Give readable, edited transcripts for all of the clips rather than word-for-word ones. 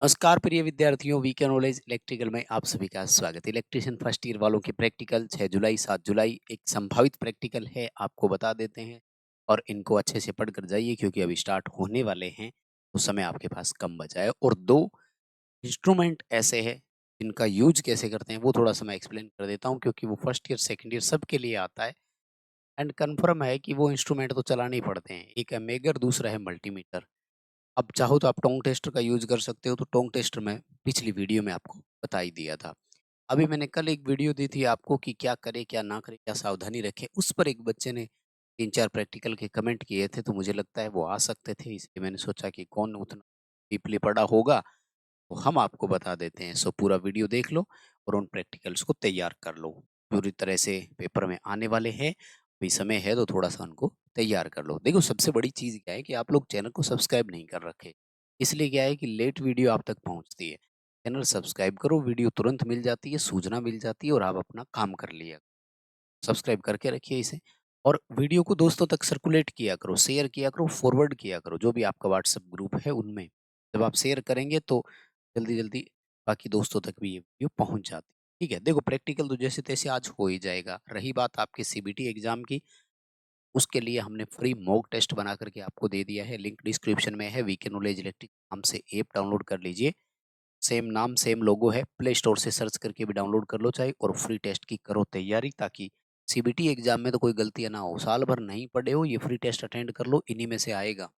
नमस्कार प्रिय विद्यार्थियों, वी के नॉलेज इलेक्ट्रिकल में आप सभी का स्वागत है। इलेक्ट्रिशियन फर्स्ट ईयर वालों के प्रैक्टिकल 6 जुलाई 7 जुलाई एक संभावित प्रैक्टिकल है, आपको बता देते हैं और इनको अच्छे से पढ़ कर जाइए क्योंकि अभी स्टार्ट होने वाले हैं, तो समय आपके पास कम बचा है। और 2 इंस्ट्रूमेंट ऐसे हैं जिनका यूज़ कैसे करते हैं वो थोड़ा-सा मैं एक्सप्लेन कर देता हूँ क्योंकि वो फर्स्ट ईयर, सेकंड ईयर सबके लिए आता है एंड कन्फर्म है कि वो इंस्ट्रूमेंट तो चलाने ही पड़ते हैं। एक है मेगर, दूसरा है मल्टीमीटर। अब चाहो तो आप टोंग टेस्टर का यूज़ कर सकते हो, तो टोंग टेस्टर मैं पिछली वीडियो में आपको बता ही दिया था। अभी मैंने कल एक वीडियो दी थी आपको कि क्या करें, क्या ना करें, क्या सावधानी रखें, उस पर एक बच्चे ने 3-4 प्रैक्टिकल के कमेंट किए थे, तो मुझे लगता है वो आ सकते थे, इसलिए मैंने सोचा कि कौन उतना डीपली पढ़ा होगा, तो हम आपको बता देते हैं। सो पूरा वीडियो देख लो और उन प्रैक्टिकल्स को तैयार कर लो। पूरी तरह से पेपर में आने वाले हैं, अभी समय है तो थोड़ा-सा उनको तैयार कर लो। देखो सबसे बड़ी चीज़ क्या है कि आप लोग चैनल को सब्सक्राइब नहीं कर रखे। इसलिए क्या है कि लेट वीडियो आप तक पहुँचती है। चैनल सब्सक्राइब करो, वीडियो तुरंत मिल जाती है, सूचना मिल जाती है और आप अपना काम कर लिया। सब्सक्राइब करके रखिए इसे और वीडियो को दोस्तों तक सर्कुलेट किया करो, शेयर किया करो, फॉरवर्ड किया करो, जो भी आपका व्हाट्सएप ग्रुप है उनमें। जब आप शेयर करेंगे तो जल्दी-जल्दी बाकी दोस्तों तक भी ये वीडियो पहुँच जाती है। ठीक है? देखो प्रैक्टिकल तो जैसे-तैसे आज हो ही जाएगा। रही बात आपके सीबीटी एग्ज़ाम की, उसके लिए हमने फ्री मॉक टेस्ट बना कर के आपको दे दिया है। लिंक डिस्क्रिप्शन में है, वीके नॉलेज इलेक्ट्रिक नाम से ऐप डाउनलोड कर लीजिए। सेम नाम सेम लोगो है, प्ले स्टोर से सर्च करके भी डाउनलोड कर लो चाहे और फ्री टेस्ट की करो तैयारी ताकि सीबीटी एग्जाम में तो कोई गलतियाँ ना हो। साल भर नहीं पढ़े हो, ये फ्री टेस्ट अटेंड कर लो, इन्हीं में से आएगा।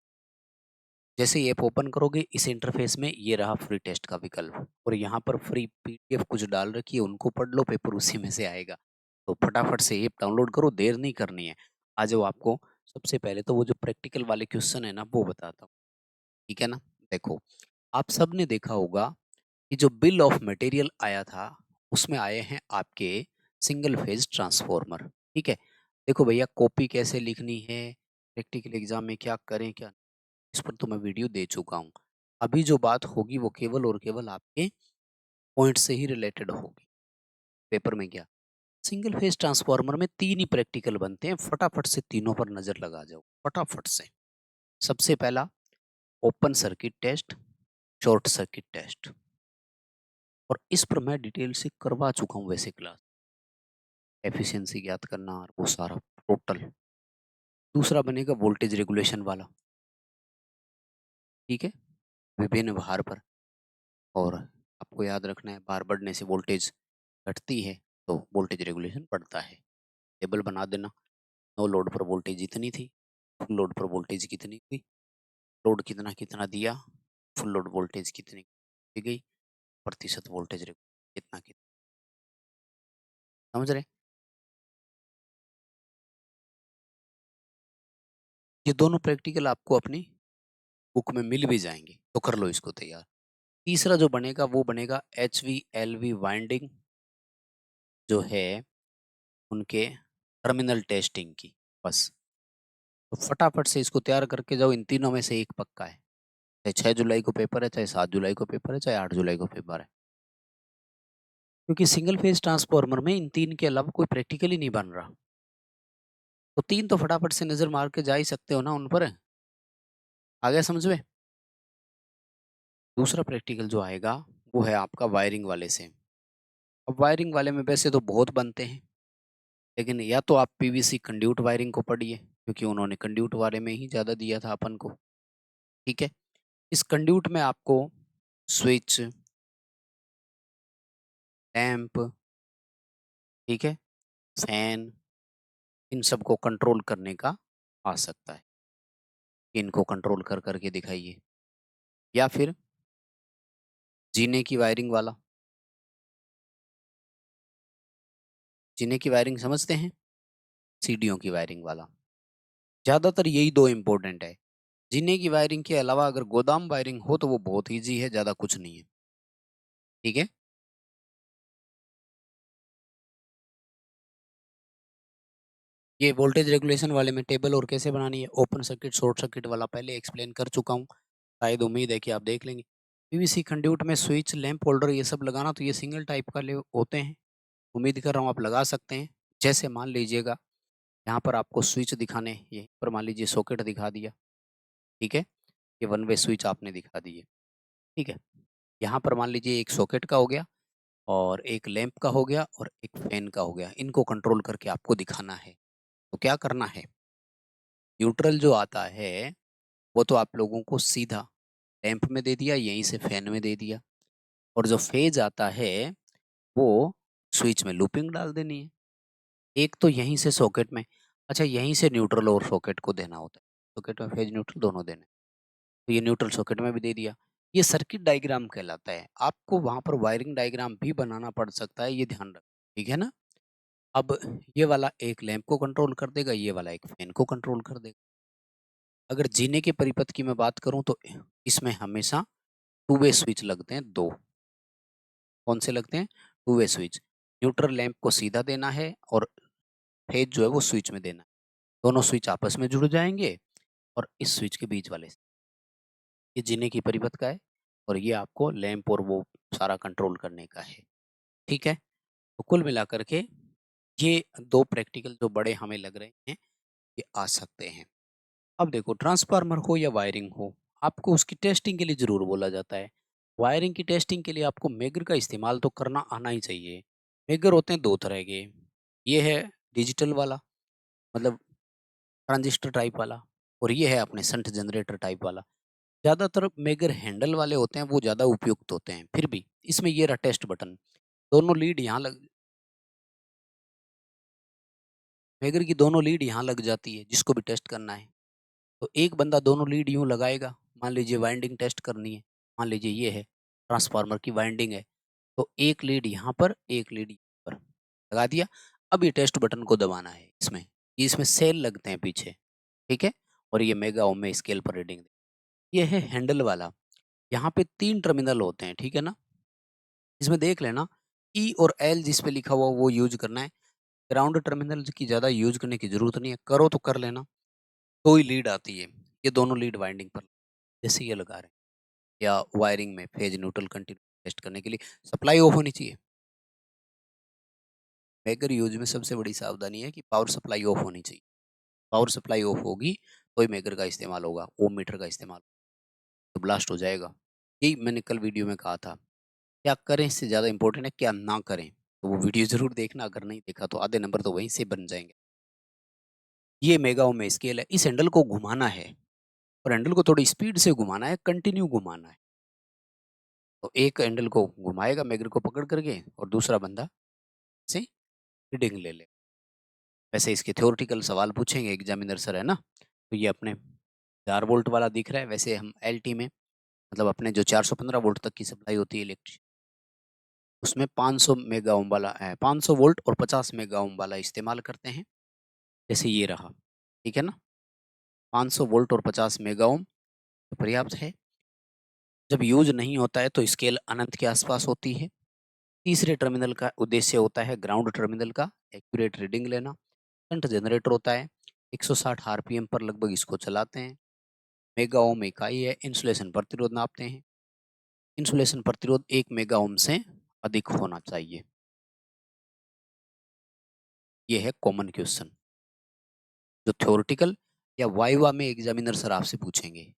जैसे ही ऐप ओपन करोगे इस इंटरफेस में ये रहा फ्री टेस्ट का विकल्प और यहाँ पर फ्री पीडीएफ कुछ डाल रखी है, उनको पढ़ लो, पेपर उसी में से आएगा। तो फटाफट से ऐप डाउनलोड करो, देर नहीं करनी है। आ जाओ, आपको सबसे पहले तो वो जो प्रैक्टिकल वाले क्वेश्चन है ना वो बताता हूँ, ठीक है ना? देखो, आप सबने देखा होगा कि जो बिल ऑफ मटेरियल आया था, उसमें आए हैं आपके सिंगल फेज ट्रांसफॉर्मर, ठीक है? देखो भैया, कॉपी कैसे लिखनी है, प्रैक्टिकल एग्जाम में क्या करें, क्या इस पर तो मैं वीडियो दे चुका हूँ। अभी जो बात होगी वो केवल और केवल आपके पॉइंट से ही रिलेटेड होगी। पेपर में क्या, सिंगल फेज ट्रांसफॉर्मर में 3 ही प्रैक्टिकल बनते हैं, फटाफट से तीनों पर नज़र लगा जाओ, फटाफट से। सबसे पहला open circuit test, short circuit test और इस पर मैं डिटेल से करवा चुका हूँ वैसे क्लास। एफिशिएंसी ज्ञात करना और वो सारा टोटल। दूसरा बनेगा वोल्टेज रेगुलेशन वाला, ठीक है? विभिन्न भार पर और आपको याद रखना है भार बढ़ने से वोल्टेज घटती है, तो वोल्टेज रेगुलेशन बढ़ता है। टेबल बना देना, नो लोड पर वोल्टेज इतनी थी, फुल लोड पर वोल्टेज कितनी थी, लोड कितना-कितना दिया, फुल लोड वोल्टेज कितनी दी गई, प्रतिशत वोल्टेज कितना-कितना, समझ रहे? ये दोनों प्रैक्टिकल आपको अपनी बुक में मिल भी जाएँगे, तो कर लो इसको तैयार। तीसरा जो बनेगा वो बनेगा एचवी-एलवी वाइंडिंग जो है उनके टर्मिनल टेस्टिंग की, बस। तो फटाफट से इसको तैयार करके जाओ, इन तीनों में से एक पक्का है। चाहे 6 जुलाई को पेपर है, चाहे 7 जुलाई को पेपर है, चाहे 8 जुलाई को पेपर है। क्योंकि सिंगल फेज ट्रांसफार्मर में इन 3 के अलावा कोई प्रैक्टिकल ही नहीं बन रहा। तो 3 तो फटाफट से नज़र मार के जा ही सकते हो ना उन पर। आ गया समझ में? दूसरा प्रैक्टिकल जो आएगा वो है आपका वायरिंग वाले से। अब वायरिंग वाले में वैसे तो बहुत बनते हैं, लेकिन या तो आप पीवीसी कंड्यूट वायरिंग को पढ़िए क्योंकि उन्होंने कंड्यूट वाले में ही ज़्यादा दिया था अपन को, ठीक है? इस कंड्यूट में आपको स्विच, लैंप, ठीक है, फैन, इन सबको कंट्रोल करने का आ सकता है। इनको कंट्रोल कर करके दिखाइए। या फिर जीने की वायरिंग वाला, जीने की वायरिंग समझते हैं? सीढ़ियों की वायरिंग वाला। ज़्यादातर यही 2 इम्पोर्टेंट है। जीने की वायरिंग के अलावा अगर गोदाम वायरिंग हो तो वो बहुत ईज़ी है, ज़्यादा कुछ नहीं है। ठीक है? ये वोल्टेज रेगुलेशन वाले में टेबल और कैसे बनानी है, ओपन सर्किट, शॉर्ट सर्किट वाला पहले एक्सप्लेन कर चुका हूँ। शायद उम्मीद है कि आप देख लेंगे। पीवीसी कंड्यूट में स्विच, लैंप होल्डर ये सब लगाना तो ये सिंगल टाइप का ले होते हैं। उम्मीद कर रहा हूँ आप लगा सकते हैं। जैसे मान लीजिएगा यहाँ पर आपको स्विच दिखाने हैं, यहीं पर मान लीजिए सॉकेट दिखा दिया, ठीक है? ये वन वे स्विच आपने दिखा दी है, ठीक है? यहाँ पर मान लीजिए एक सॉकेट का हो गया और एक लैंप का हो गया और एक फैन का हो गया। इनको कंट्रोल करके आपको दिखाना है। तो क्या करना है? न्यूट्रल जो आता है, वो तो आप लोगों को सीधा लैंप में दे दिया, यहीं से फैन में दे दिया। और जो फेज आता है, वो स्विच में लूपिंग डाल देनी है। एक तो यहीं से सॉकेट में, अच्छा यहीं से न्यूट्रल और सॉकेट को देना होता है। सॉकेट में फेज न्यूट्रल दोनों देने। तो ये न्यूट्रल सॉकेट में भी दे दिया। ये सर्किट डायग्राम कहलाता है। आपको वहाँ पर वायरिंग डायग्राम भी बनाना पड़ सकता है, ये ध्यान रखें, ठीक है ना? अब ये वाला एक लैंप को कंट्रोल कर देगा, ये वाला एक फैन को कंट्रोल कर देगा। अगर जीने के परिपथ की मैं बात करूँ तो इसमें हमेशा टू वे स्विच लगते हैं 2। कौन से लगते हैं? Two way switch. Neutral lamp को सीधा देना है और फेज जो है वो स्विच में देना है। दोनों स्विच आपस में जुड़ जाएँगे और इस स्विच के बीच वाले ये जीने की परिपथ का है और ये आपको लैंप और वो सारा कंट्रोल करने का है। ठीक है? तो कुल मिलाकर के ये 2 प्रैक्टिकल जो बड़े हमें लग रहे हैं, ये आ सकते हैं। अब देखो ट्रांसफार्मर हो या वायरिंग हो, आपको उसकी टेस्टिंग के लिए ज़रूर बोला जाता है। वायरिंग की टेस्टिंग के लिए आपको मेगर का इस्तेमाल तो करना आना ही चाहिए। मेगर होते हैं 2 तरह के, ये है डिजिटल वाला, मतलब ट्रांजिस्टर टाइप वाला, और ये है अपने शंट जनरेटर टाइप वाला। ज़्यादातर मेगर हैंडल वाले होते हैं, वो ज़्यादा उपयुक्त होते हैं। फिर भी इसमें ये रहा टेस्ट बटन, दोनों लीड यहाँ लग मेगर की दोनों लीड यहाँ लग जाती है, जिसको भी टेस्ट करना है। तो एक बंदा दोनों लीड यूँ लगाएगा, मान लीजिए वाइंडिंग टेस्ट करनी है, मान लीजिए ये है ट्रांसफार्मर की वाइंडिंग है, तो एक लीड यहाँ पर, एक लीड यहाँ पर लगा दिया। अब ये टेस्ट बटन को दबाना है इसमें, ये इसमें सेल लगते हैं पीछे, ठीक है? और ये मेगा ओम में स्केल पर रीडिंग, ये है हैंडल वाला। यहाँ पे 3 टर्मिनल होते हैं, ठीक है ना? इसमें देख लेना, ई और एल जिस पे लिखा हुआ वो यूज़ करना है। ग्राउंड टर्मिनल की ज़्यादा यूज़ करने की ज़रूरत नहीं है, करो तो कर लेना। 2 ही लीड आती है, ये दोनों लीड वाइंडिंग पर जैसे ये लगा रहे हैं, या वायरिंग में फेज न्यूट्रल कंटिन्यू टेस्ट करने के लिए सप्लाई ऑफ होनी चाहिए। मेगर यूज़ में सबसे बड़ी सावधानी है कि पावर सप्लाई ऑफ होनी चाहिए। पावर सप्लाई ऑफ होगी, तो ही मेगर का इस्तेमाल होगा, ओम मीटर का इस्तेमाल तो ब्लास्ट हो जाएगा। यही मैंने कल वीडियो में कहा था। क्या करें इससे ज़्यादा इम्पोर्टेंट है क्या ना करें। तो वो वीडियो ज़रूर देखना, अगर नहीं देखा तो आधे नंबर तो वहीं से बन जाएँगे। ये मेगा ओम में स्केल है, इस हैंडल को घुमाना है और हैंडल को थोड़ी स्पीड से घुमाना है, कंटिन्यू घुमाना है। तो एक हैंडल को घुमाएगा मेगर को पकड़ करके और दूसरा बंदा से रीडिंग ले ले। वैसे इसके थ्योरेटिकल सवाल पूछेंगे एग्जामिनर सर, है ना? तो ये अपने 4 वोल्ट वाला दिख रहा है, वैसे हम एलटी में मतलब अपने जो 415 वोल्ट तक की सप्लाई होती है इलेक्ट्रिक, उसमें 500 मेगा ओम वाला 500 वोल्ट और 50 मेगा ओम वाला इस्तेमाल करते हैं। जैसे ये रहा, ठीक है ना? 500 वोल्ट और 50 मेगा ओम तो पर्याप्त है। जब यूज़ नहीं होता है तो स्केल अनंत के आसपास होती है। तीसरे टर्मिनल का उद्देश्य होता है ग्राउंड टर्मिनल का एक्यूरेट रीडिंग लेना। शंट जनरेटर होता है, 160 आरपीएम पर लगभग इसको चलाते हैं। मेगा ओम इकाई है, इंसुलेशन प्रतिरोध नापते हैं। इंसुलेशन प्रतिरोध 1 मेगा ओम से अधिक होना चाहिए। ये है कॉमन क्वेश्चन जो थ्योरेटिकल या वाइवा में एग्जामिनर सर आपसे पूछेंगे।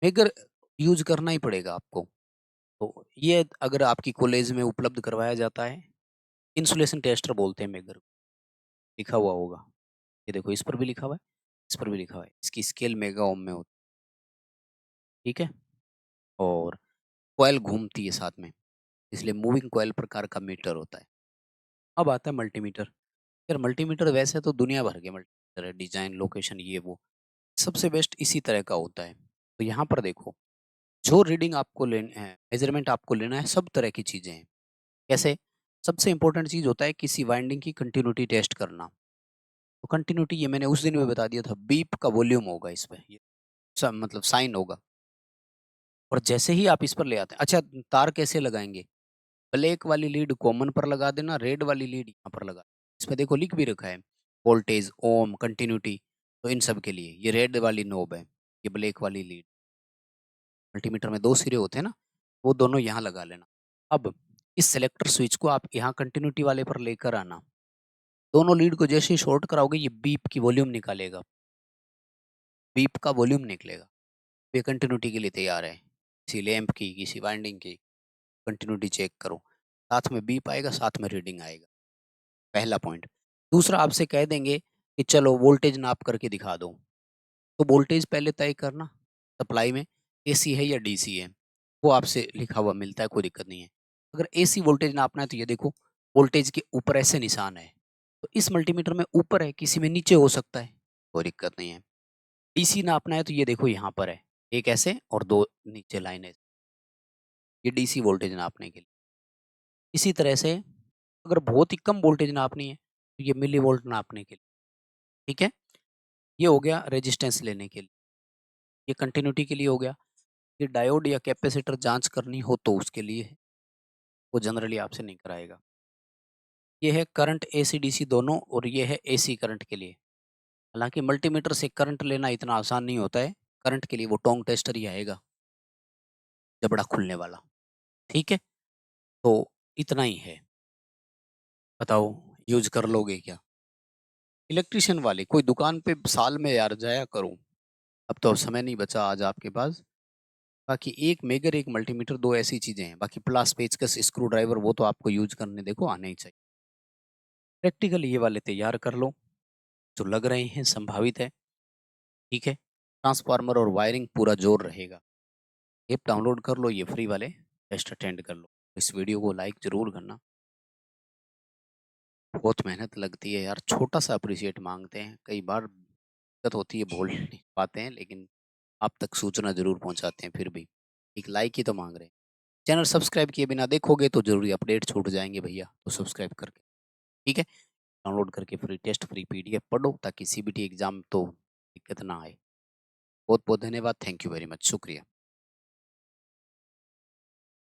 मेगर यूज करना ही पड़ेगा आपको। तो ये अगर आपकी कॉलेज में उपलब्ध करवाया जाता है, इंसुलेशन टेस्टर बोलते हैं मेगर को, लिखा हुआ होगा। ये देखो इस पर भी लिखा हुआ है, इस पर भी लिखा हुआ है। इसकी स्केल मेगा ओम में होती है, ठीक है? और कॉइल घूमती है साथ में, इसलिए मूविंग कॉइल प्रकार का मीटर होता है। अब आता है मल्टीमीटर। यार मल्टीमीटर वैसे तो दुनिया भर के मल्टीमीटर है, डिजाइन, लोकेशन, ये वो। सबसे बेस्ट इसी तरह का होता है। तो यहाँ पर देखो, जो रीडिंग आपको लेना है, मेजरमेंट आपको लेना है, सब तरह की चीजें हैं। कैसे? सबसे इंपॉर्टेंट चीज होता है किसी वाइंडिंग की कंटिन्यूटी टेस्ट करना। तो कंटिन्यूटी ये मैंने उस दिन में बता दिया था, बीप का वॉल्यूम होगा इस पे, ये मतलब साइन होगा। और जैसे ही आप इस पर ले आते हैं, अच्छा तार कैसे लगाएंगे? ब्लैक वाली लीड कॉमन पर लगा देना, रेड वाली लीड यहाँ पर लगा। इसमें देखो लिख भी रखा है, वोल्टेज, ओम, कंटिन्यूटी। तो इन सब के लिए ये रेड वाली नोब है, ये ब्लैक वाली लीड। मल्टीमीटर में 2 सिरे होते हैं ना, वो दोनों यहाँ लगा लेना। अब इस सेलेक्टर स्विच को आप यहाँ कंटिन्यूटी वाले पर लेकर आना। दोनों लीड को जैसे ही शॉर्ट कराओगे, ये बीप की वॉल्यूम निकालेगा, बीप का वॉल्यूम निकलेगा। ये कंटिन्यूटी के लिए तैयार है, किसी लैंप की, किसी वाइंडिंग की। कंटिन्यूटी चेक करो। साथ में बीप आएगा, साथ में रीडिंग आएगा, पहला पॉइंट। दूसरा आपसे कह देंगे कि चलो वोल्टेज नाप करके दिखा दो, तो वोल्टेज पहले तय करना, सप्लाई में एसी है या डीसी है, वो आपसे लिखा हुआ मिलता है, कोई दिक्कत नहीं है। अगर एसी वोल्टेज नापना है तो ये देखो वोल्टेज के ऊपर ऐसे निशान है, तो इस मल्टीमीटर में ऊपर है, किसी में नीचे हो सकता है, कोई दिक्कत नहीं है। डीसी नापना है तो ये देखो यहाँ पर है, एक ऐसे और दो नीचे लाइन है, ये डीसी वोल्टेज नापने के लिए। इसी तरह से अगर बहुत ही कम वोल्टेज नापनी है तो ये मिली वोल्ट नापने के लिए, ठीक है। ये हो गया रेजिस्टेंस लेने के लिए, ये कंटिन्यूटी के लिए हो गया। ये डायोड या कैपेसिटर जांच करनी हो तो उसके लिए है, वो जनरली आपसे नहीं कराएगा। ये है करंट एसी डीसी दोनों, और ये है एसी करंट के लिए। हालांकि मल्टीमीटर से करंट लेना इतना आसान नहीं होता है, करंट के लिए वो टोंग टेस्टर ही आएगा, जबड़ा खुलने वाला, ठीक है। तो इतना ही है, बताओ यूज कर लोगे क्या? इलेक्ट्रिशियन वाले कोई दुकान पे साल में यार जाया करो, अब तो समय नहीं बचा आज आपके पास। बाकी एक मेगर एक मल्टीमीटर, दो ऐसी चीजें हैं, बाकी प्लास पेचकस स्क्रू ड्राइवर वो तो आपको यूज करने देखो आने ही चाहिए। प्रैक्टिकल ये वाले तैयार कर लो जो लग रहे हैं संभावित है, ठीक है। ट्रांसफार्मर और वायरिंग पूरा जोर रहेगा। ऐप डाउनलोड कर लो, ये फ्री वाले टेस्ट अटेंड कर लो। इस वीडियो को लाइक जरूर करना, बहुत मेहनत लगती है यार, छोटा सा अप्रिशिएट मांगते हैं, कई बार दिक्कत होती है, बोल नहीं पाते हैं, लेकिन आप तक सूचना जरूर पहुंचाते हैं, फिर भी एक लाइक ही तो मांग रहे हैं। चैनल सब्सक्राइब किए बिना देखोगे तो जरूरी अपडेट छूट जाएंगे भैया, तो सब्सक्राइब करके, ठीक है। डाउनलोड करके फ्री टेस्ट फ्री पीडीएफ पढ़ो ताकि सीबीटी एग्जाम तो दिक्कत ना आए। बहुत बहुत धन्यवाद, थैंक यू वेरी मच, शुक्रिया।